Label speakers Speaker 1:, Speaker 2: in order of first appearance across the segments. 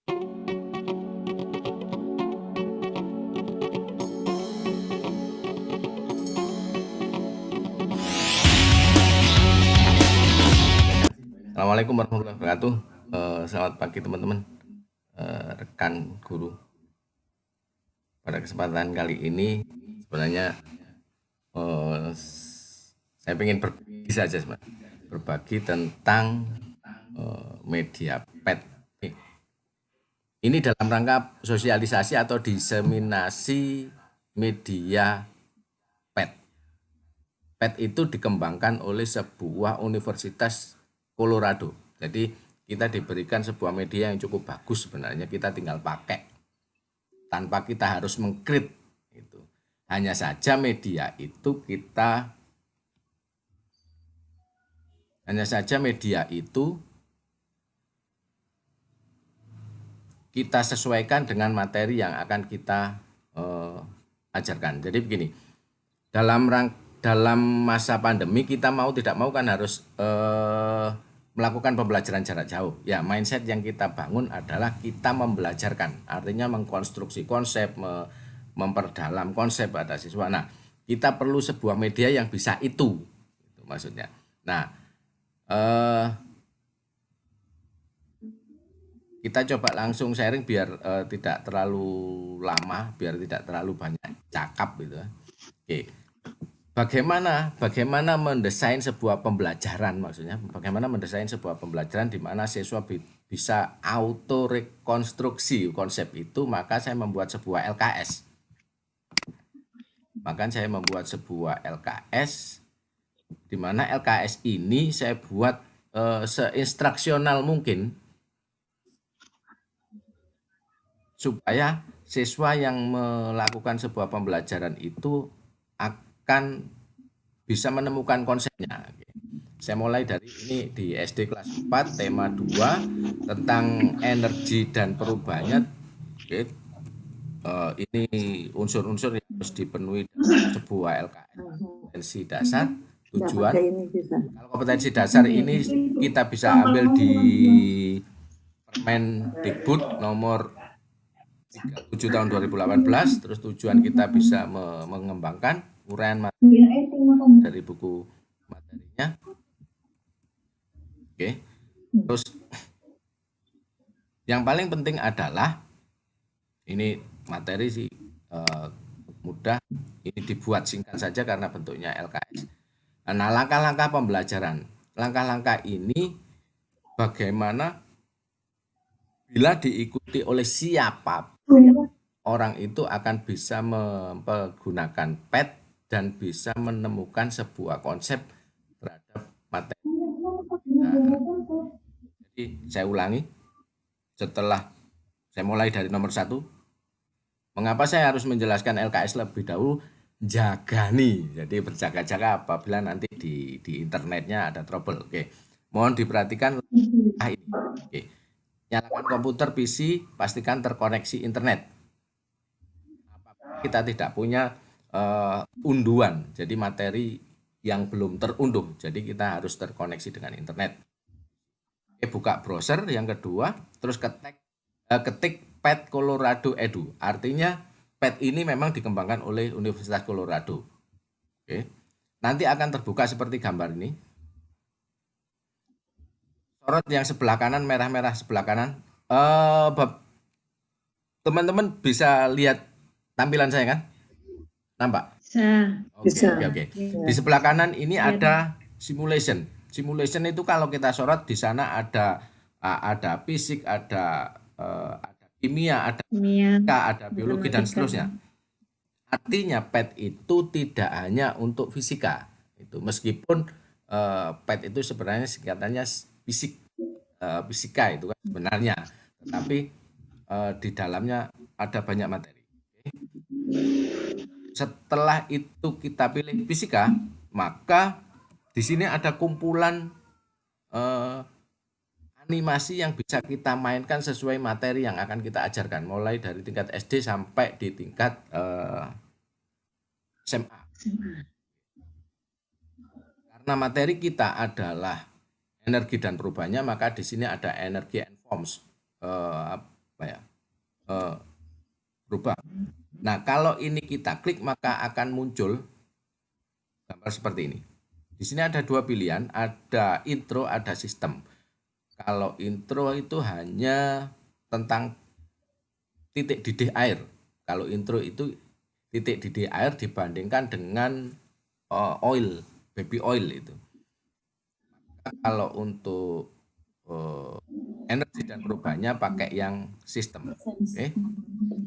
Speaker 1: Assalamualaikum warahmatullahi wabarakatuh. Selamat pagi teman-teman, rekan guru. Pada kesempatan kali ini sebenarnya eh, saya ingin berbagi saja sebenarnya. Berbagi tentang media PET. Ini dalam rangka sosialisasi atau diseminasi media PET. PET itu dikembangkan oleh sebuah universitas Colorado. Jadi kita diberikan sebuah media yang cukup bagus sebenarnya, kita tinggal pakai tanpa kita harus mengkrit itu. Hanya saja media itu kita sesuaikan dengan materi yang akan kita ajarkan. Jadi begini, dalam masa pandemi kita mau tidak mau kan harus melakukan pembelajaran jarak jauh. Ya, mindset yang kita bangun adalah kita membelajarkan, artinya mengkonstruksi konsep, memperdalam konsep pada siswa. Nah, kita perlu sebuah media yang bisa itu maksudnya. Nah, kita coba langsung sharing biar tidak terlalu lama, biar tidak terlalu banyak cakap gitu. Oke. Bagaimana mendesain sebuah pembelajaran, maksudnya bagaimana mendesain sebuah pembelajaran di mana siswa bisa auto rekonstruksi konsep itu, maka saya membuat sebuah LKS. Di mana LKS ini saya buat seinstruksional mungkin supaya siswa yang melakukan sebuah pembelajaran itu akan bisa menemukan konsepnya. Saya mulai dari ini di SD kelas 4, tema 2 tentang energi dan perubahannya. Oke. Ini unsur-unsur yang harus dipenuhi dalam sebuah LKS. Kompetensi dasar, tujuan. Kalau kompetensi dasar ini kita bisa ambil di Permendikbud nomor 37 tahun 2018. Terus tujuan kita bisa mengembangkan uraian dari buku materinya. Oke. Terus yang paling penting adalah ini materi sih mudah, ini dibuat singkat saja karena bentuknya LKS. Nah, langkah-langkah pembelajaran. Langkah-langkah ini bagaimana bila diikuti oleh siapa orang itu akan bisa menggunakan PET dan bisa menemukan sebuah konsep terhadap materi. Nah, jadi saya ulangi, setelah saya mulai dari nomor 1, mengapa saya harus menjelaskan LKS lebih dahulu? Jaga nih, jadi berjaga-jaga apabila nanti di internetnya ada trouble. Oke, mohon diperhatikan ini. Oke, nyalakan komputer, PC, pastikan terkoneksi internet. Kita tidak punya unduhan, jadi materi yang belum terunduh, jadi kita harus terkoneksi dengan internet. Oke, buka browser yang kedua, terus ketik PET Colorado Edu, artinya PET ini memang dikembangkan oleh Universitas Colorado. Oke, nanti akan terbuka seperti gambar ini. Sorot yang sebelah kanan, merah-merah sebelah kanan. Teman-teman bisa lihat tampilan saya kan? Nampak? Oke. Di sebelah kanan ini ada simulation. Simulation itu kalau kita sorot di sana ada fisik, ada kimia, ada biologi dan seterusnya. Artinya PET itu tidak hanya untuk fisika. Itu meskipun PET itu sebenarnya singkatannya fisika itu kan sebenarnya, tetapi di dalamnya ada banyak materi. Setelah itu kita pilih fisika, maka di sini ada kumpulan animasi yang bisa kita mainkan sesuai materi yang akan kita ajarkan, mulai dari tingkat SD sampai di tingkat SMA. Karena materi kita adalah energi dan perubahannya, maka di sini ada energi and forms, apa ya, berubah. Nah, kalau ini kita klik maka akan muncul gambar seperti ini. Di sini ada dua pilihan, ada intro, ada sistem. Kalau intro itu hanya tentang titik didih air. Kalau intro itu titik didih air dibandingkan dengan oil, baby oil itu. Kalau untuk energi dan perubahannya pakai yang sistem. Oke.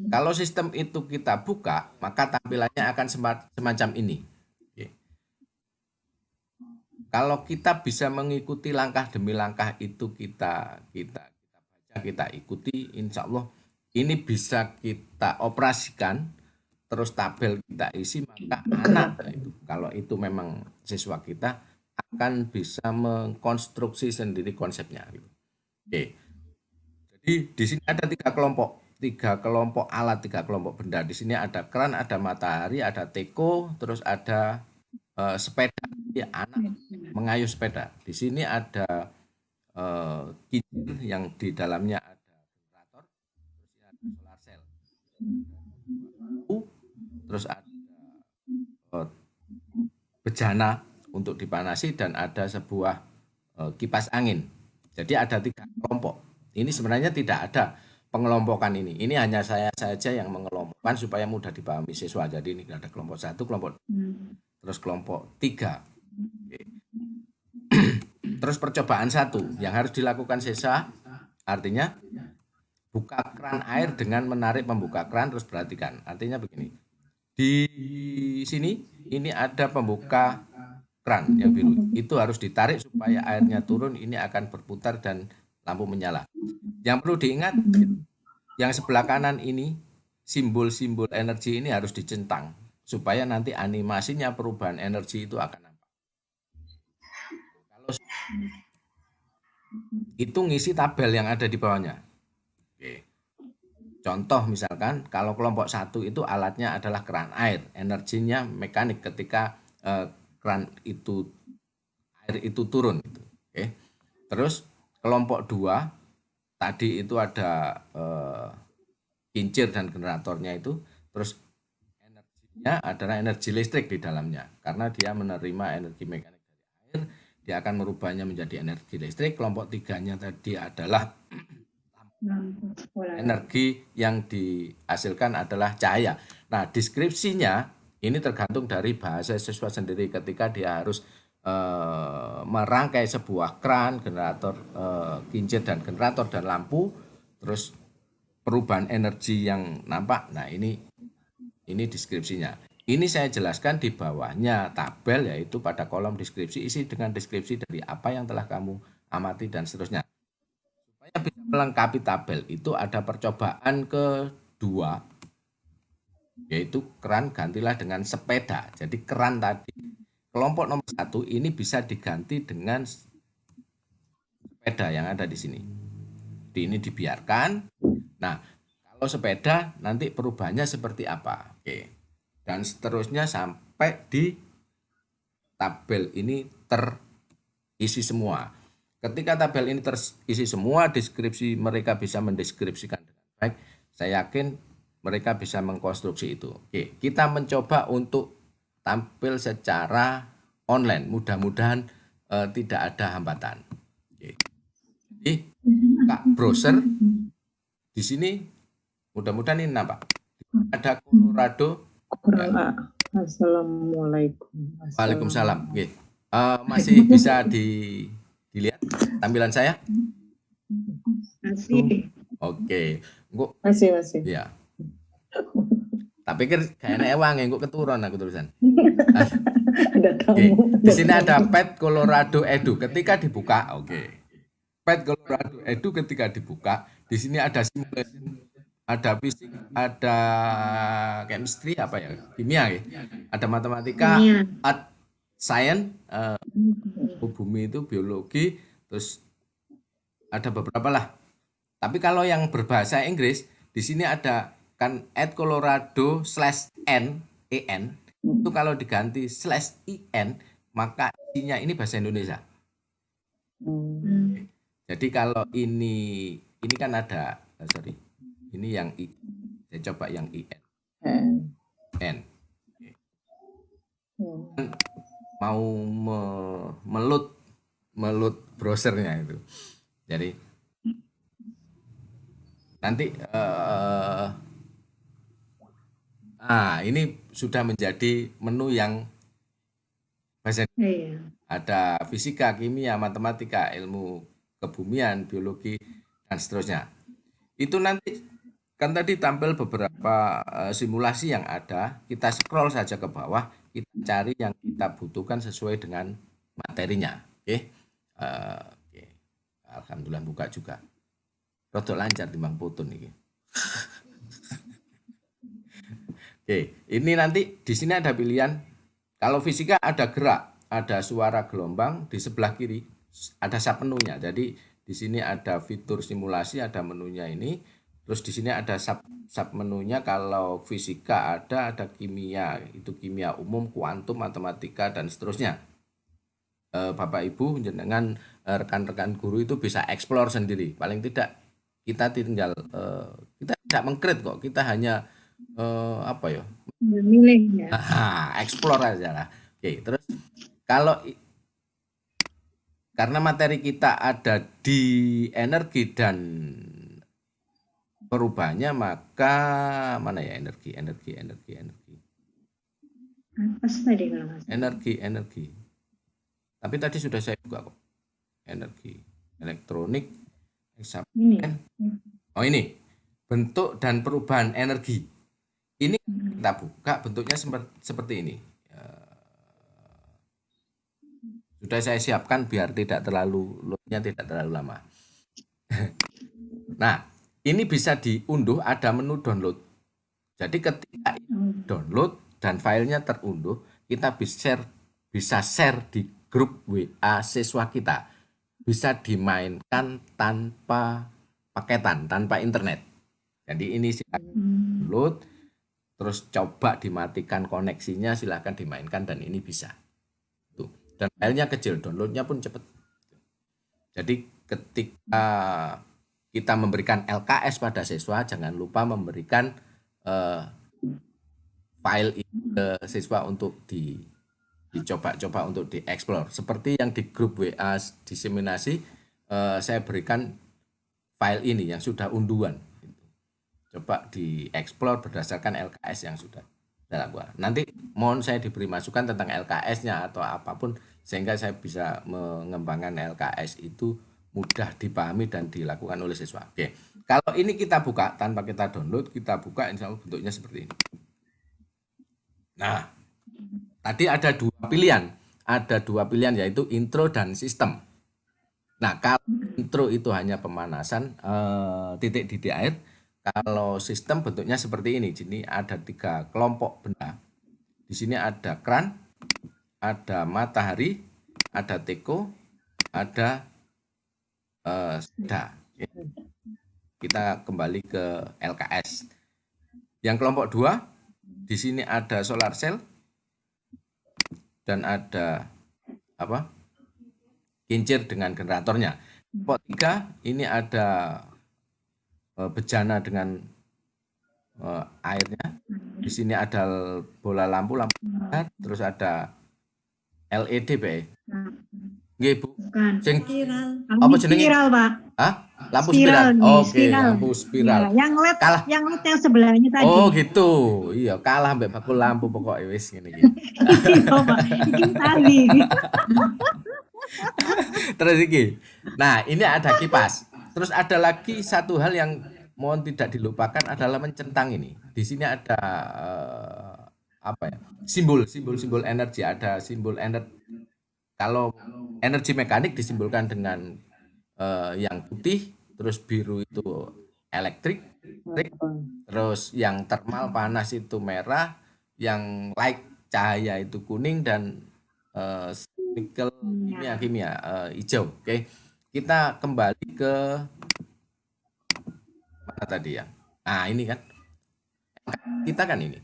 Speaker 1: Kalau sistem itu kita buka, maka tampilannya akan semacam ini. Oke. Kalau kita bisa mengikuti langkah demi langkah itu kita baca, kita ikuti, insya Allah ini bisa kita operasikan, terus tabel kita isi, maka anak itu, kalau itu memang siswa kita, akan bisa mengkonstruksi sendiri konsepnya. Oke. Jadi di sini ada tiga kelompok alat, tiga kelompok benda. Di sini ada keran, ada matahari, ada teko, terus ada sepeda. Ya, anak mengayuh sepeda. Di sini ada kincir yang di dalamnya ada generator, terus ini ada solar cell, terus ada bejana untuk dipanasi dan ada sebuah kipas angin. Jadi ada tiga kelompok. Ini sebenarnya tidak ada pengelompokan ini. Ini hanya saya saja yang mengelompokkan supaya mudah dipahami siswa. Jadi ini ada kelompok 1, kelompok terus kelompok 3. Terus percobaan 1 yang harus dilakukan siswa, artinya buka keran air dengan menarik pembuka keran, terus perhatikan. Artinya begini. Di sini ini ada pembuka keran yang biru. Itu harus ditarik supaya airnya turun, ini akan berputar dan lampu menyala. Yang perlu diingat, yang sebelah kanan ini simbol-simbol energi ini harus dicentang supaya nanti animasinya perubahan energi itu akan nampak. Kalau itu ngisi tabel yang ada di bawahnya. Oke. Contoh misalkan kalau kelompok 1 itu alatnya adalah keran air, energinya mekanik ketika keran itu air itu turun gitu. Oke. Terus kelompok 2 tadi itu ada kincir dan generatornya itu, terus energinya adalah energi listrik di dalamnya karena dia menerima energi mekanik dari air, dia akan merubahnya menjadi energi listrik. Kelompok 3-nya tadi adalah energi yang dihasilkan adalah cahaya. Nah, deskripsinya ini tergantung dari bahasa siswa sendiri ketika dia harus merangkai sebuah keran, generator, kincir dan generator dan lampu, terus perubahan energi yang nampak. Nah, ini deskripsinya. Ini saya jelaskan di bawahnya tabel, yaitu pada kolom deskripsi isi dengan deskripsi dari apa yang telah kamu amati dan seterusnya. Supaya bisa melengkapi tabel itu ada percobaan kedua, yaitu keran gantilah dengan sepeda. Jadi keran tadi kelompok nomor 1 ini bisa diganti dengan sepeda yang ada di sini. Ini dibiarkan. Nah, kalau sepeda nanti perubahannya seperti apa? Oke. Dan seterusnya sampai di tabel ini terisi semua. Ketika tabel ini terisi semua, deskripsi mereka bisa mendeskripsikan dengan baik. Saya yakin mereka bisa mengkonstruksi itu. Oke, kita mencoba untuk tampil secara online. Mudah-mudahan tidak ada hambatan. Oke. Jadi, buka browser. Di sini mudah-mudahan ini nampak. Ada Colorado.
Speaker 2: Ya. Assalamualaikum.
Speaker 1: Waalaikumsalam. Oke. Masih bisa dilihat tampilan saya?
Speaker 2: Masih.
Speaker 1: Oke.
Speaker 2: Masih.
Speaker 1: Ya. Tak pikir kayaknya ewang engko keturun aku tulisan.
Speaker 2: Ada tamu.
Speaker 1: Di sini ada Pet Colorado Edu. Ketika dibuka, Pet Colorado Edu ketika dibuka, di sini ada simulation, ada fisik, ada chemistry apa ya? Kimia ya. Ada matematika, art, science, bumi itu biologi, terus ada beberapa lah. Tapi kalau yang berbahasa Inggris, di sini ada kan @colorado/n itu kalau diganti /in maka isinya ini bahasa Indonesia. Jadi kalau ini kan ada Ini yang I. Saya coba yang IN. N. Mau melut browsernya itu. Jadi nanti ini sudah menjadi menu yang bahasa ada fisika, kimia, matematika, ilmu kebumian, biologi, dan seterusnya. Itu nanti kan tadi tampil beberapa simulasi yang ada, kita scroll saja ke bawah, kita cari yang kita butuhkan sesuai dengan materinya. Oke. Oke. Alhamdulillah buka juga. Rodok lancar timbang putun ini. Oke, ini nanti di sini ada pilihan. Kalau fisika ada gerak, ada suara gelombang, di sebelah kiri ada submenunya. Jadi di sini ada fitur simulasi, ada menunya ini. Terus di sini ada submenunya. Kalau fisika ada kimia, itu kimia umum, kuantum, matematika, dan seterusnya. Bapak Ibu dengan rekan-rekan guru itu bisa explore sendiri. Paling tidak kita tinggal kita tidak mengkrit kok, kita hanya apa ya?
Speaker 2: Milih ya.
Speaker 1: Explore aja lah. Oke, terus kalau karena materi kita ada di energi dan perubahannya, maka mana ya energi.
Speaker 2: Atas tadi kalau nggak salah.
Speaker 1: Energi. Tapi tadi sudah saya buka kok. Energi, elektronik, oh ini bentuk dan perubahan energi. Ini kita buka bentuknya seperti ini. Sudah saya siapkan biar loadnya tidak terlalu lama. Nah, ini bisa diunduh, ada menu download. Jadi ketika download dan filenya terunduh, kita bisa share di grup WA siswa kita. Bisa dimainkan tanpa paketan, tanpa internet. Jadi ini silakan download, terus coba dimatikan koneksinya, silakan dimainkan dan ini bisa. Tuh. Dan filenya kecil, downloadnya pun cepat. Jadi ketika kita memberikan LKS pada siswa, jangan lupa memberikan file ke siswa untuk dicoba-coba untuk dieksplor. Seperti yang di grup WA diseminasi, saya berikan file ini yang sudah unduhan. Coba dieksplor berdasarkan LKS yang sudah dilakukan. Nanti mohon saya diberi masukan tentang LKS-nya atau apapun, sehingga saya bisa mengembangkan LKS itu mudah dipahami dan dilakukan oleh siswa. Oke, kalau ini kita buka tanpa kita download, kita buka insya Allah bentuknya seperti ini. Nah, tadi ada dua pilihan yaitu intro dan sistem. Nah, kalau intro itu hanya pemanasan titik di air, kalau sistem bentuknya seperti ini. Jadi ada 3 kelompok benda. Di sini ada kran, ada matahari, ada teko, ada sepeda. Kita kembali ke LKS. Yang kelompok 2, di sini ada solar cell dan ada kincir dengan generatornya. Kelompok 3 ini ada bejana dengan airnya. Di sini ada bola lampu, terus ada LED, Pak. Nggih, Bu.
Speaker 3: Sing spiral.
Speaker 1: Apa jenenge?
Speaker 3: Spiral, Pak.
Speaker 1: Hah? Lampu spiral. Oke, lampu spiral.
Speaker 3: Ya, yang LED yang sebelahnya tadi.
Speaker 1: Oh, gitu. Iya, kalah mbek bakul lampu pokoknya wis ngene iki.
Speaker 3: Iya, Pak. Iki tadi.
Speaker 1: Terus iki. Nah, ini ada kipas. Terus ada lagi satu hal yang mohon tidak dilupakan adalah mencentang ini. Di sini ada simbol energi, ada simbol energi. Kalau energi mekanik disimbolkan dengan yang putih, terus biru itu elektrik, terus yang thermal panas itu merah, yang light cahaya itu kuning, dan nickel kimia hijau. Oke. Kita kembali ke mana tadi ya? Nah, ini kan kita kan ini.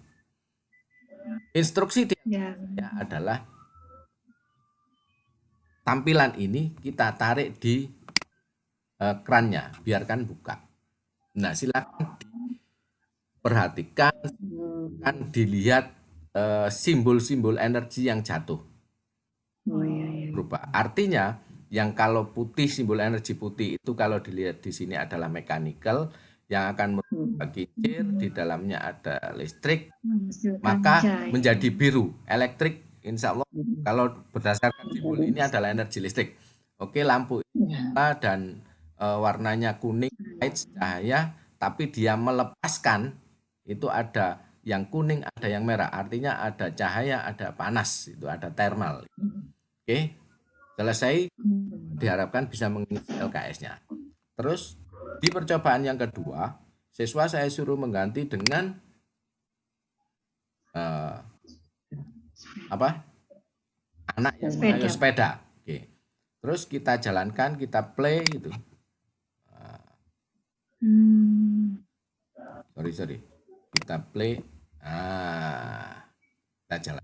Speaker 1: Instruksi dia adalah tampilan ini kita tarik di krannya, biarkan buka. Nah, silakan perhatikan kan
Speaker 3: Hmm.
Speaker 1: dilihat simbol-simbol energi yang jatuh
Speaker 2: Oh iya.
Speaker 1: berubah. Artinya yang kalau putih, simbol energi putih itu kalau dilihat di sini adalah mechanical yang akan merubah kincir, di dalamnya ada listrik,
Speaker 2: Menghasilkan
Speaker 1: maka
Speaker 2: cahaya.
Speaker 1: menjadi biru. Elektrik, insya Allah kalau berdasarkan simbol ini adalah energi listrik. Oke, lampu dan warnanya kuning, light, cahaya, tapi dia melepaskan itu ada yang kuning, ada yang merah. Artinya ada cahaya, ada panas, itu ada thermal. Oke, selesai, diharapkan bisa mengisi LKS-nya. Terus di percobaan yang kedua, siswa saya suruh mengganti dengan anak yang mengayuh sepeda. Oke. Terus kita jalankan, kita play gitu. Sorry. Kita play. Kita jalan.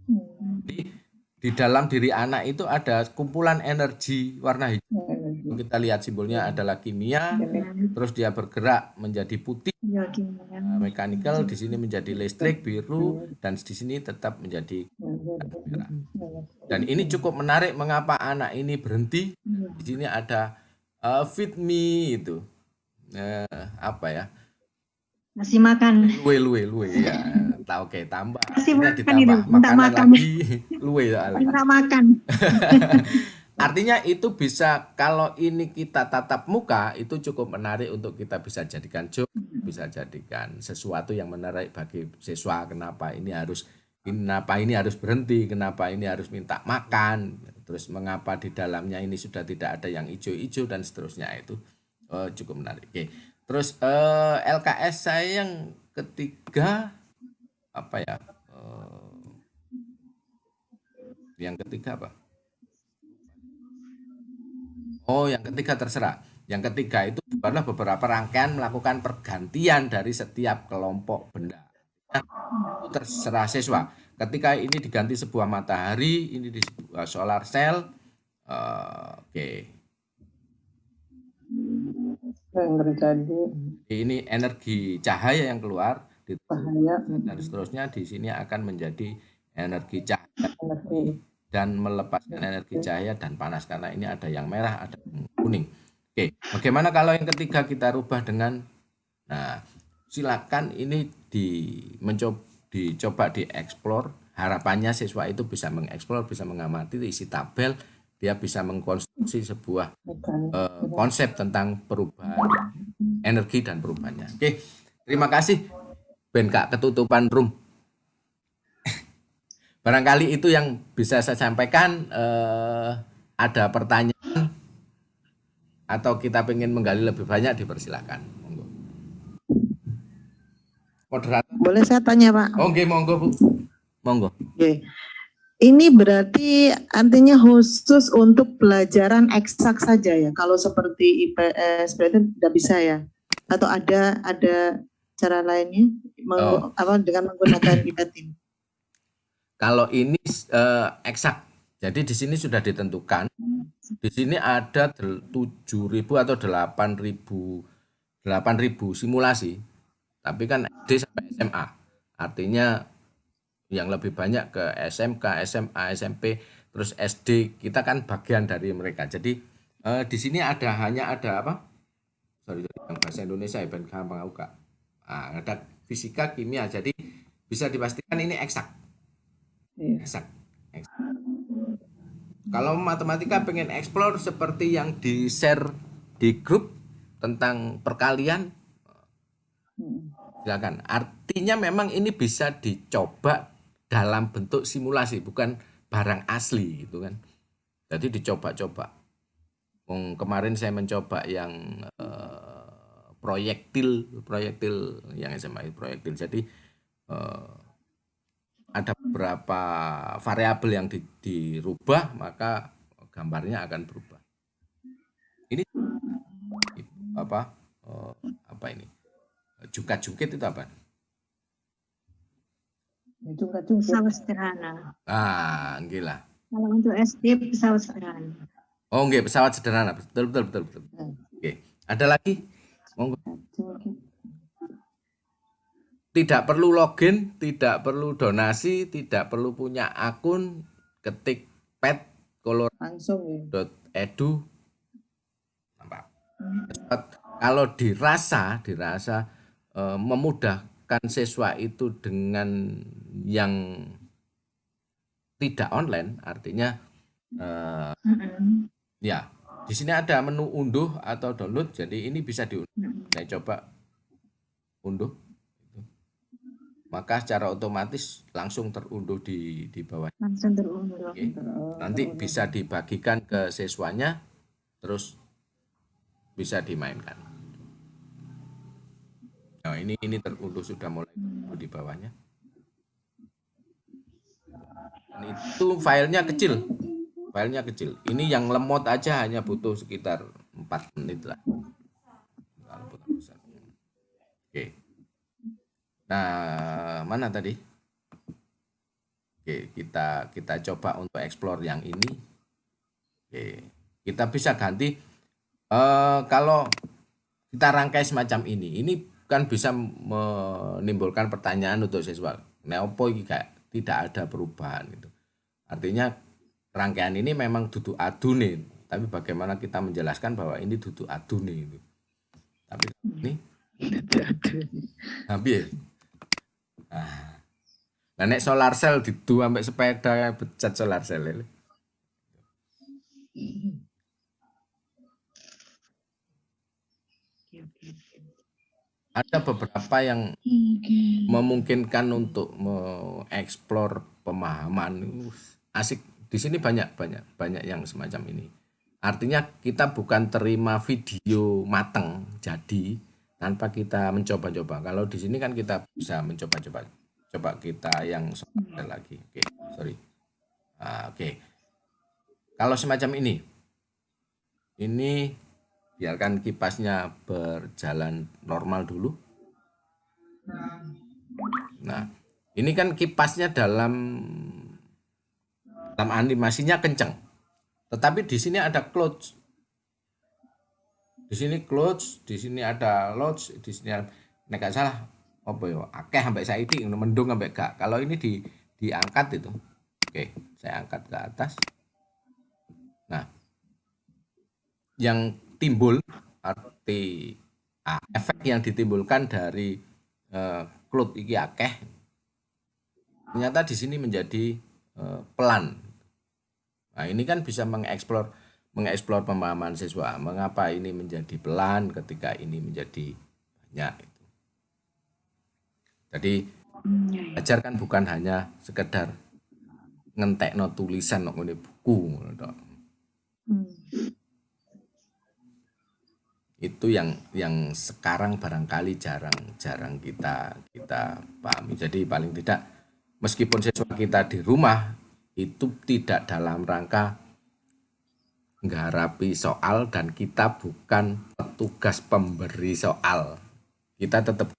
Speaker 1: Di dalam diri anak itu ada kumpulan energi warna hijau. Kita lihat simbolnya adalah kimia, terus dia bergerak menjadi putih, mechanical, di sini menjadi listrik, biru, dan di sini tetap menjadi merah. Dan ini cukup menarik mengapa anak ini berhenti. Di sini ada feed me itu.
Speaker 3: Masih makan.
Speaker 1: Luwe ya. Oke, tambah.
Speaker 3: Masih
Speaker 1: Ini
Speaker 3: makan
Speaker 1: ditambah
Speaker 3: itu, minta
Speaker 1: makanan
Speaker 3: makan.
Speaker 1: lagi, luwe soalnya.
Speaker 3: Minta makan.
Speaker 1: Artinya itu bisa, kalau ini kita tatap muka, itu cukup menarik untuk kita bisa jadikan joke, bisa jadikan sesuatu yang menarik bagi siswa. Kenapa ini harus berhenti, kenapa ini harus minta makan, terus mengapa di dalamnya ini sudah tidak ada yang hijau-hijau dan seterusnya. Itu cukup menarik. Oke. Terus LKS saya yang ketiga yang ketiga apa? Yang ketiga terserah. Yang ketiga itu adalah beberapa rangkaian melakukan pergantian dari setiap kelompok benda. Itu terserah siswa. Ketika ini diganti sebuah matahari, ini di sebuah solar cell. Oke.
Speaker 4: Yang terjadi
Speaker 1: Ini energi cahaya yang keluar
Speaker 4: bahaya
Speaker 1: dan seterusnya. Di sini akan menjadi energi cahaya
Speaker 4: energi.
Speaker 1: dan melepaskan energi cahaya dan panas, karena ini ada yang merah, ada yang kuning. Oke, bagaimana kalau yang ketiga kita rubah dengan, silakan ini dicoba dieksplor. Harapannya siswa itu bisa mengeksplor, bisa mengamati isi tabel, dia bisa mengkonstruksi sebuah konsep tentang perubahan energi dan perubahannya. Oke, terima kasih. Ben Kak, ketutupan room. Barangkali itu yang bisa saya sampaikan. Ada pertanyaan atau kita ingin menggali lebih banyak, dipersilakan. Monggo. Moderator.
Speaker 4: Boleh saya tanya, Pak?
Speaker 1: Oke, monggo Bu. Monggo.
Speaker 4: Oke. Ini berarti artinya khusus untuk pelajaran eksak saja ya? Kalau seperti IPS berarti tidak bisa ya? Atau ada cara lainnya dengan menggunakan IPA-TIM?
Speaker 1: Kalau ini eksak, jadi di sini sudah ditentukan. Di sini ada 7.000 atau 8.000 simulasi. Tapi kan SD sampai SMA. Artinya yang lebih banyak ke SMK, SMA, SMP, terus SD. Kita kan bagian dari mereka. Jadi di sini hanya ada apa? Sorry, yang bahasa Indonesia ya, ben gampang aku Kak. Ada fisika, kimia. Jadi bisa dipastikan ini eksak. Eksak. Kalau matematika pengen explore seperti yang di share di grup tentang perkalian, silakan. Artinya memang ini bisa dicoba dalam bentuk simulasi, bukan barang asli gitu kan. Jadi dicoba-coba. Kemarin saya mencoba yang proyektil yang SMA proyektil. Jadi ada beberapa variabel yang dirubah, maka gambarnya akan berubah. Ini apa ini? Jungkat-jungkit itu apa?
Speaker 3: Pesawat sederhana.
Speaker 1: Gila.
Speaker 3: Kalau untuk SD pesawat sederhana.
Speaker 1: Oh, nggih, pesawat sederhana. Betul. Oke. Ada lagi? Monggo. tidak perlu login, tidak perlu donasi, tidak perlu punya akun, ketik
Speaker 4: Langsung ya.
Speaker 1: edu. Nampak. Kalau dirasa memudahkan siswa itu dengan yang tidak online, artinya ya di sini ada menu unduh atau download, jadi ini bisa diunduh. Saya coba unduh, maka secara otomatis langsung terunduh di bawah.
Speaker 3: Langsung terunduh.
Speaker 1: Oke. Nanti bisa dibagikan ke siswanya, terus bisa dimainkan. Nah, ini terunduh, sudah mulai terunduh di bawahnya. Dan itu filenya kecil. Ini yang lemot aja hanya butuh sekitar 4 menit lah. Oke. Nah, mana tadi? Oke, kita coba untuk explore yang ini. Oke, kita bisa ganti kalau kita rangkai semacam ini kan bisa menimbulkan pertanyaan untuk siswa. Neopo iki tidak ada perubahan itu. Artinya rangkaian ini memang duduk adune, tapi bagaimana kita menjelaskan bahwa ini duduk adune itu. Tapi ini hampir. Nah, nek solar cell didu ambek sepeda becat solar cell. Ada beberapa yang memungkinkan untuk mengeksplor pemahaman. Asik. Di sini banyak yang semacam ini. Artinya kita bukan terima video mateng jadi tanpa kita mencoba-coba. Kalau di sini kan kita bisa mencoba-coba. Coba kita yang lagi. Oke, sorry. Oke. Kalau semacam ini biarkan kipasnya berjalan normal dulu. Nah, ini kan kipasnya dalam animasinya kencang. Tetapi di sini ada close. Di sini close, di sini ada load, di sini nek gak salah apa ya? Akeh sampai saiki mendung sampai gak. Kalau ini diangkat itu. Oke, saya angkat ke atas. Nah, yang timbul efek yang ditimbulkan dari cloud iki akeh, ternyata di sini menjadi pelan. Nah, ini kan bisa mengeksplor pemahaman siswa. Mengapa ini menjadi pelan ketika ini menjadi banyak itu. Jadi belajar kan bukan hanya sekedar ngentekno tulisan nang ngene buku. Itu yang sekarang barangkali jarang kita pahami. Jadi paling tidak meskipun siswa kita di rumah itu tidak dalam rangka mengharapi soal dan kita bukan petugas pemberi soal. Kita tetap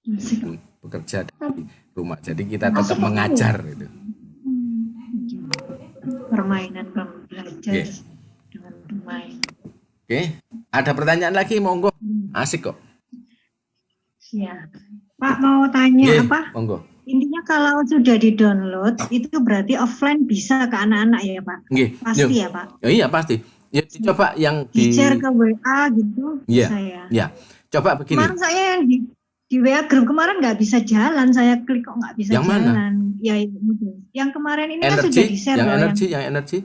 Speaker 1: bekerja dari rumah. Jadi kita tetap mengajar itu.
Speaker 3: Permainan belajar dengan bermain.
Speaker 1: Oke, ada pertanyaan lagi, monggo. Asik kok.
Speaker 3: Ya, Pak mau tanya apa?
Speaker 1: Monggo.
Speaker 3: Intinya kalau sudah di-download itu berarti offline bisa ke anak-anak ya Pak? Pasti ya Pak?
Speaker 1: Iya pasti. Ya coba yang
Speaker 3: di-share ke WA gitu.
Speaker 1: Iya. Ya. Coba begini.
Speaker 3: Kemarin saya yang di WA grup kemarin nggak bisa jalan, saya klik kok nggak bisa
Speaker 1: yang
Speaker 3: jalan.
Speaker 1: Mana?
Speaker 3: Ya yang kemarin ini kan sudah di-share.
Speaker 1: Yang energi.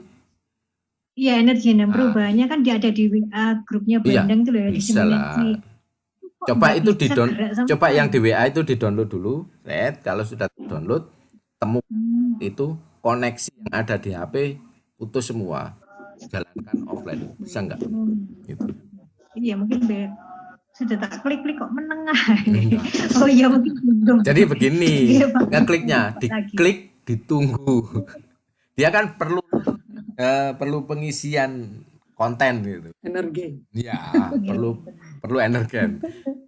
Speaker 3: Iya, energi dan perubahannya kan ada di WA grupnya Bandeng itu loh ya, di simulasi.
Speaker 1: Coba itu coba yang di WA itu di-download dulu. Kalau sudah download, itu koneksi yang ada di HP putus semua. Jalankan offline. Bisa enggak? Gitu.
Speaker 3: Iya, mungkin sudah tak klik-klik kok menengah. Oh iya mungkin belum.
Speaker 1: Jadi begini, ngekliknya, diklik, ditunggu. Dia kan perlu pengisian konten gitu.
Speaker 4: Energi.
Speaker 1: Ya, perlu energen.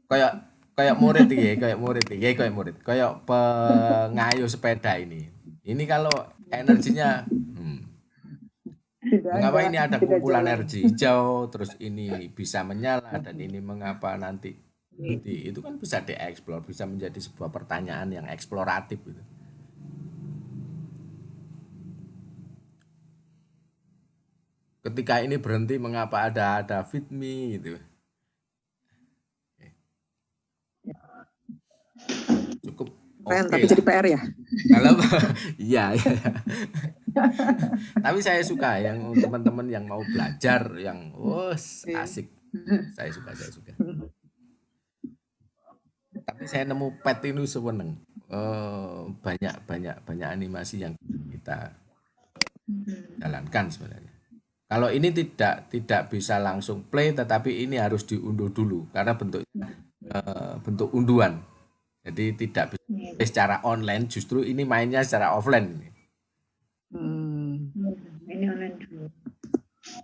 Speaker 1: Kayak murid, kayak pengayuh sepeda ini. Ini kalau energinya mengapa ini ada kumpulan energi hijau, terus ini bisa menyala dan ini mengapa nanti Jadi itu kan bisa dieksplor, bisa menjadi sebuah pertanyaan yang eksploratif gitu. Ketika ini berhenti, mengapa ada feed me gitu. Cukup
Speaker 4: Keren,
Speaker 1: oke
Speaker 4: tapi
Speaker 1: lah.
Speaker 4: jadi PR ya.
Speaker 1: Kalau iya, iya. Tapi saya suka yang teman-teman yang mau belajar yang asik. Saya suka. Tapi saya nemu pet ini seneng. Banyak animasi yang kita jalankan sebenarnya. Kalau ini tidak bisa langsung play, tetapi ini harus diunduh dulu karena bentuk unduhan. Jadi tidak bisa play secara online, justru ini mainnya secara offline.
Speaker 3: Ini online dulu.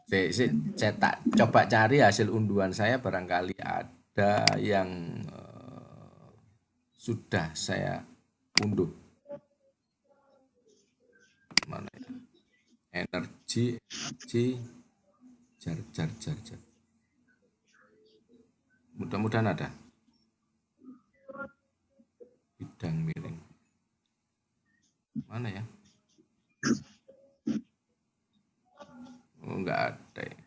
Speaker 1: Saya tak coba cari hasil unduhan saya, barangkali ada yang sudah saya unduh. Mana ya? Energi jar. Mudah-mudahan ada. Bidang miring. Mana ya? Oh, enggak ada ya.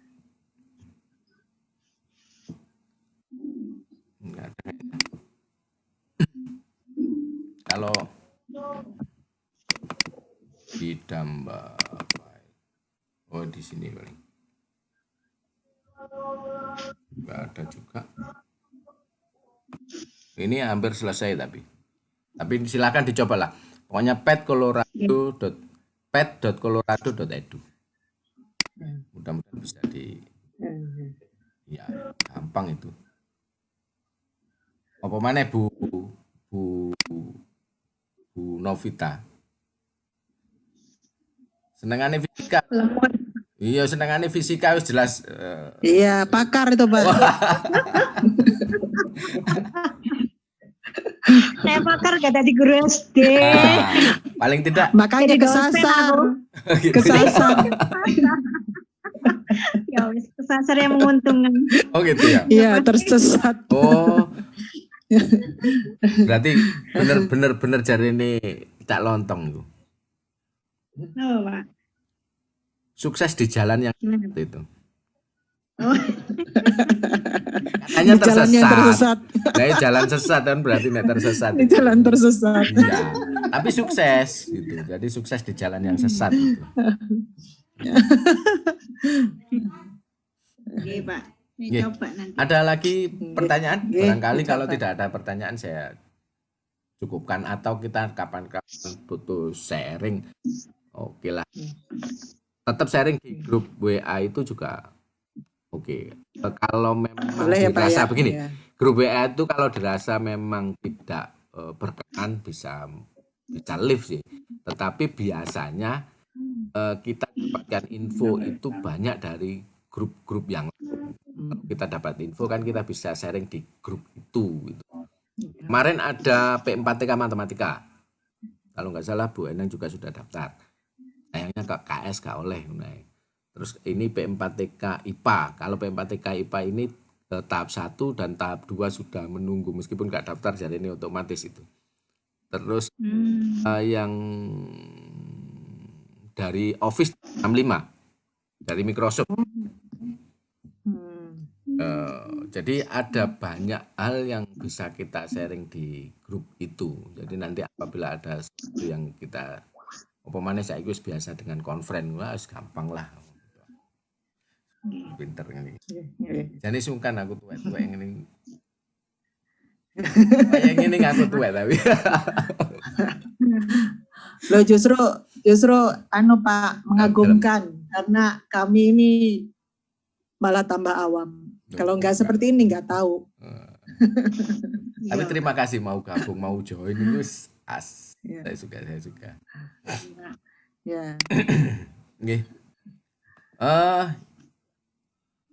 Speaker 1: Enggak ada kayaknya. Kalau ditambah apa? Oh, di sini paling. Enggak ada juga. Ini hampir selesai tapi silakan dicobalah. Pokoknya pet.colorado.edu. Mudah-mudahan bisa ya gampang itu. Apa mana Bu Novita? Senengane fisika. Iya, senengane fisika wis jelas.
Speaker 4: Iya, pakar itu, Pak.
Speaker 3: Saya pakar gak tadi guru SD.
Speaker 1: Paling tidak.
Speaker 4: Makanya
Speaker 3: Jadi dosen
Speaker 4: kesasar.
Speaker 1: Gitu.
Speaker 4: Kesasar.
Speaker 3: Ya wis, kesasar yang menguntungkan.
Speaker 1: Oh gitu ya.
Speaker 4: Iya, tersesat.
Speaker 1: Oh. Berarti bener jari ini Cak Lontong itu.
Speaker 3: Oh, Pak.
Speaker 1: Sukses di jalan yang
Speaker 3: Gimana?
Speaker 1: itu.
Speaker 3: Oh,
Speaker 1: Katanya
Speaker 4: Di jalan yang tersesat.
Speaker 1: Nah, jalan sesat kan berarti nek tersesat.
Speaker 4: Di jalan tersesat.
Speaker 1: Iya, tapi sukses gitu. Jadi sukses di jalan yang sesat gitu.
Speaker 3: Oke, Pak. Saya
Speaker 1: Nggih.
Speaker 3: coba nanti.
Speaker 1: Ada lagi pertanyaan?
Speaker 4: Nggih,
Speaker 1: Barangkali
Speaker 4: dicoba.
Speaker 1: kalau tidak ada pertanyaan saya cukupkan atau kita kapan-kapan butuh sharing. Oke lah. Tetap sharing di grup WA itu juga oke. Kalau memang
Speaker 4: Boleh ya, Pak,
Speaker 1: dirasa
Speaker 4: ya?
Speaker 1: begini,
Speaker 4: Iya.
Speaker 1: grup WA itu kalau dirasa memang tidak berkenan bisa live sih. Tetapi biasanya kita dapatkan info itu banyak dari grup-grup yang lain. Kalau kita dapat info kan kita bisa sharing di grup itu gitu. Kemarin ada P4TK Matematika. Kalau nggak salah Bu Enang juga sudah daftar. Sayangnya ke KS nggak oleh. Terus ini P4TK IPA. Kalau P4TK IPA ini tahap 1 dan tahap 2 sudah menunggu meskipun nggak daftar, jadi ini otomatis itu. Terus yang dari Office 65 dari Microsoft. Jadi ada banyak hal yang bisa kita sharing di grup itu. Jadi nanti apabila ada sesuatu yang kita umpamanya saya biasa dengan konferen, wah gampang lah. Pinter ini. Jadi sungkan aku tua yang ini. Yang ini ngaku tua tapi.
Speaker 4: Loh justru Pak mengagumkan karena kami ini malah tambah awam. Kalau nggak seperti ini nggak tahu.
Speaker 1: Tapi terima kasih mau gabung, mau join itu
Speaker 4: Ya.
Speaker 1: saya suka.
Speaker 4: Ya.
Speaker 1: Nggih.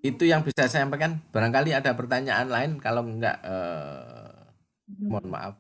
Speaker 1: Itu yang bisa saya sampaikan. Barangkali ada pertanyaan lain, kalau enggak mohon maaf.